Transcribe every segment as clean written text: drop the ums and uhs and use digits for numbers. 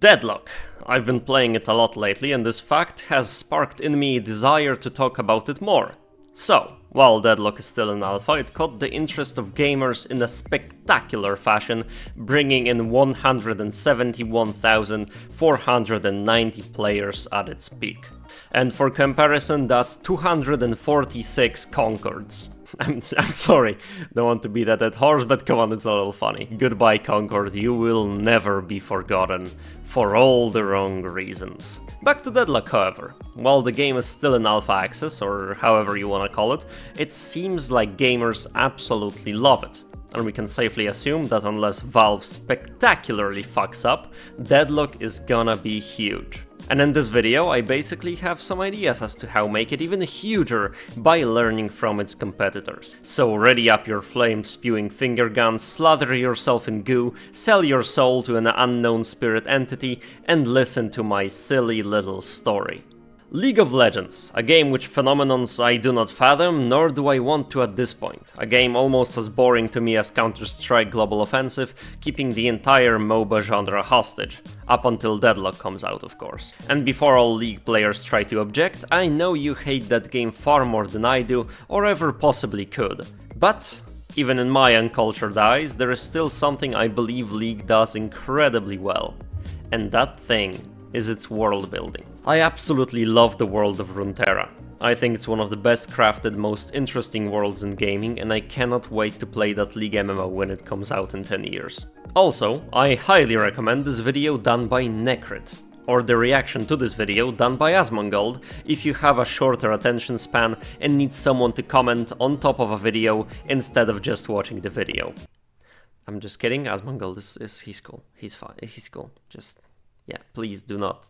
Deadlock. I've been playing it a lot lately, and this fact has sparked in me a desire to talk about it more. So, while Deadlock is still in alpha, it caught the interest of gamers in a spectacular fashion, bringing in 171,490 players at its peak. And for comparison, that's 246 Concords. I'm sorry, don't want to beat that dead horse, but come on, it's a little funny. Goodbye Concord, you will never be forgotten, for all the wrong reasons. Back to Deadlock, however. While the game is still in alpha access, or however you wanna call it, it seems like gamers absolutely love it. And we can safely assume that unless Valve spectacularly fucks up, Deadlock is gonna be huge. And in this video, I basically have some ideas as to how make it even huger by learning from its competitors. So ready up your flame-spewing finger guns, slather yourself in goo, sell your soul to an unknown spirit entity, and listen to my silly little story. League of Legends, a game which phenomenons I do not fathom, nor do I want to at this point. A game almost as boring to me as Counter-Strike Global Offensive, keeping the entire MOBA genre hostage. Up until Deadlock comes out, of course. And before all League players try to object, I know you hate that game far more than I do, or ever possibly could. But even in my uncultured eyes, there is still something I believe League does incredibly well. And that thing is its world building. I absolutely love the world of Runeterra. I think it's one of the best crafted, most interesting worlds in gaming, and I cannot wait to play that League MMO when it comes out in 10 years. Also, I highly recommend this video done by Necrit, or the reaction to this video done by Asmongold if you have a shorter attention span and need someone to comment on top of a video instead of just watching the video. I'm just kidding, Asmongold he's cool, he's fine, he's cool, just... yeah, please do not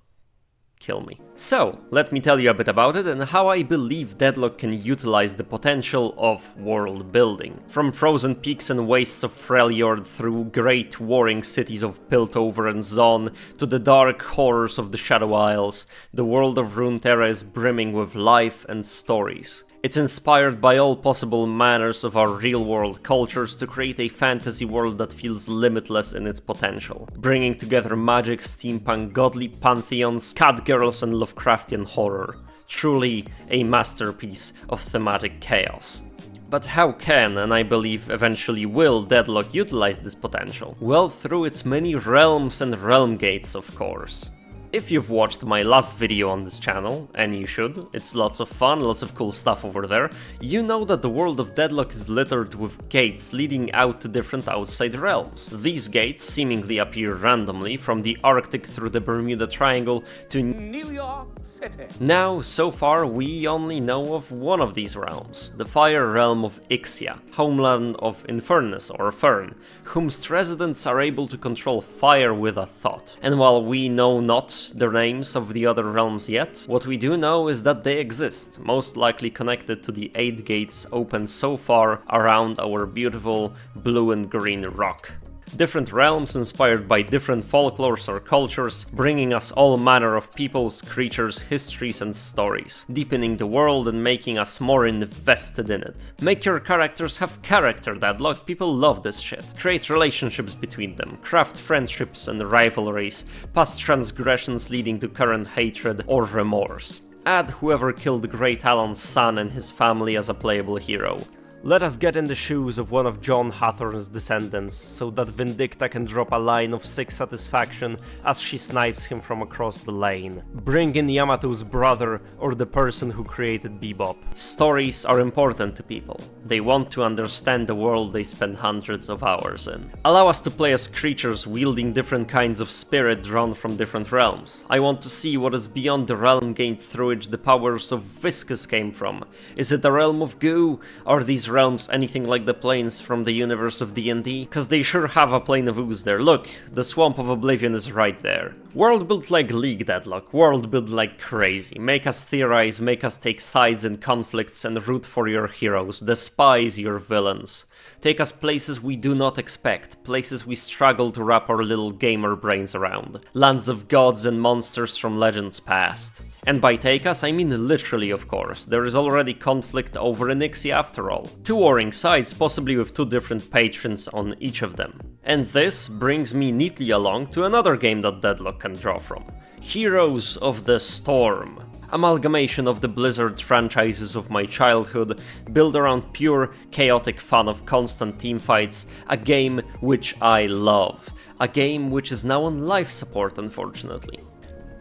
kill me. So, let me tell you a bit about it and how I believe Deadlock can utilize the potential of world building. From frozen peaks and wastes of Freljord through great warring cities of Piltover and Zon to the dark horrors of the Shadow Isles, the world of Runeterra is brimming with life and stories. It's inspired by all possible manners of our real-world cultures to create a fantasy world that feels limitless in its potential, bringing together magic, steampunk, godly pantheons, catgirls and Lovecraftian horror. Truly a masterpiece of thematic chaos. But how can, and I believe eventually will, Deadlock utilize this potential? Well, through its many realms and realm gates, of course. If you've watched my last video on this channel, and you should, it's lots of fun, lots of cool stuff over there, you know that the world of Deadlock is littered with gates leading out to different outside realms. These gates seemingly appear randomly, from the Arctic through the Bermuda Triangle to New York City. Now, so far, we only know of one of these realms, the Fire Realm of Ixia, homeland of Infernus or Fern, whose residents are able to control fire with a thought. And while we know not the names of the other realms yet, what we do know is that they exist, most likely connected to the 8 gates open so far around our beautiful blue and green rock. Different realms inspired by different folklores or cultures, bringing us all manner of peoples, creatures, histories and stories, deepening the world and making us more invested in it. Make your characters have character, Deadlock, people love this shit. Create relationships between them, craft friendships and rivalries, past transgressions leading to current hatred or remorse. Add whoever killed Great Alan's son and his family as a playable hero. Let us get in the shoes of one of John Hathorne's descendants, so that Vindicta can drop a line of sick satisfaction as she snipes him from across the lane. Bring in Yamato's brother, or the person who created Bebop. Stories are important to people. They want to understand the world they spend hundreds of hours in. Allow us to play as creatures wielding different kinds of spirit drawn from different realms. I want to see what is beyond the realm gate through which the powers of Viscus came from. Is it a realm of goo? Are these realms anything like the planes from the universe of D&D? Cause they sure have a plane of ooze there. Look, the Swamp of Oblivion is right there. World built like League, Deadlock. World built like crazy. Make us theorize, make us take sides in conflicts and root for your heroes, despise your villains. take us places we do not expect, places we struggle to wrap our little gamer brains around, lands of gods and monsters from legends past. And by take us, I mean literally, of course. There is already conflict over Onyxia after all. Two warring sides, possibly with two different patrons on each of them. And this brings me neatly along to another game that Deadlock can draw from. Heroes of the Storm. Amalgamation of the Blizzard franchises of my childhood, built around pure, chaotic fun of constant teamfights, a game which I love. A game which is now on life support, unfortunately.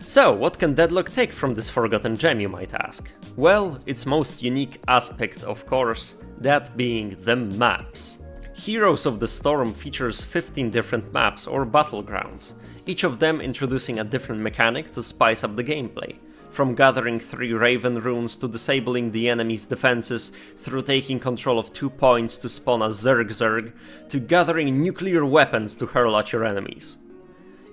So, what can Deadlock take from this forgotten gem, you might ask? Well, its most unique aspect, of course, that being the maps. Heroes of the Storm features 15 different maps or battlegrounds, each of them introducing a different mechanic to spice up the gameplay. From gathering 3 Raven runes to disabling the enemy's defenses through taking control of 2 points to spawn a Zerg to gathering nuclear weapons to hurl at your enemies.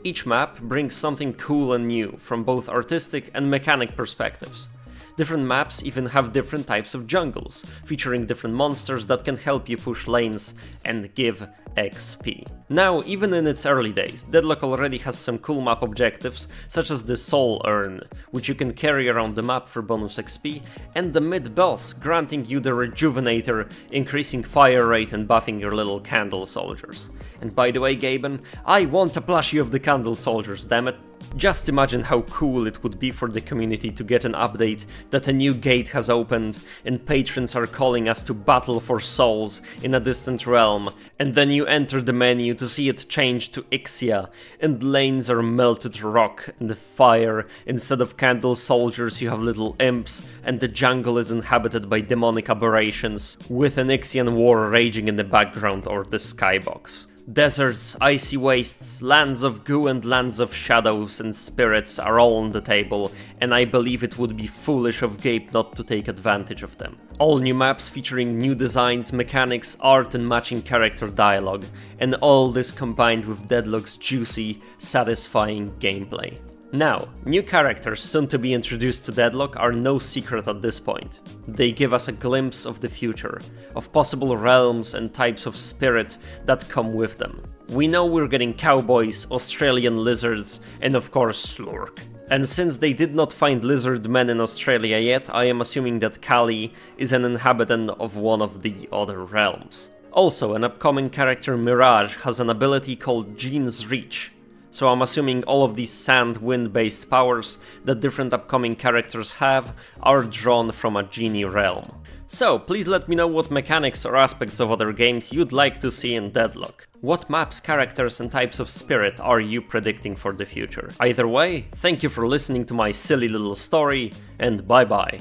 Each map brings something cool and new from both artistic and mechanic perspectives. Different maps even have different types of jungles, featuring different monsters that can help you push lanes and give XP. Now, even in its early days, Deadlock already has some cool map objectives, such as the Soul Urn, which you can carry around the map for bonus XP, and the mid-boss, granting you the Rejuvenator, increasing fire rate and buffing your little Candle Soldiers. And by the way, Gaben, I want a plushie of the Candle Soldiers, dammit. Just imagine how cool it would be for the community to get an update that a new gate has opened and patrons are calling us to battle for souls in a distant realm, and then you enter the menu to see it change to Ixia, and lanes are melted rock and fire. Instead of Candle Soldiers you have little imps, and the jungle is inhabited by demonic aberrations, with an Ixian war raging in the background or the skybox. Deserts, icy wastes, lands of goo and lands of shadows and spirits are all on the table, and I believe it would be foolish of Gabe not to take advantage of them. All new maps featuring new designs, mechanics, art and matching character dialogue, and all this combined with Deadlock's juicy, satisfying gameplay. Now, new characters soon to be introduced to Deadlock are no secret at this point. They give us a glimpse of the future, of possible realms and types of spirit that come with them. We know we're getting cowboys, Australian lizards, and of course Slurk. And since they did not find lizard men in Australia yet, I am assuming that Kali is an inhabitant of one of the other realms. Also, an upcoming character Mirage has an ability called Gene's Reach, so I'm assuming all of these sand, wind-based powers that different upcoming characters have are drawn from a genie realm. So, please let me know what mechanics or aspects of other games you'd like to see in Deadlock. What maps, characters and types of spirit are you predicting for the future? Either way, thank you for listening to my silly little story, and bye bye.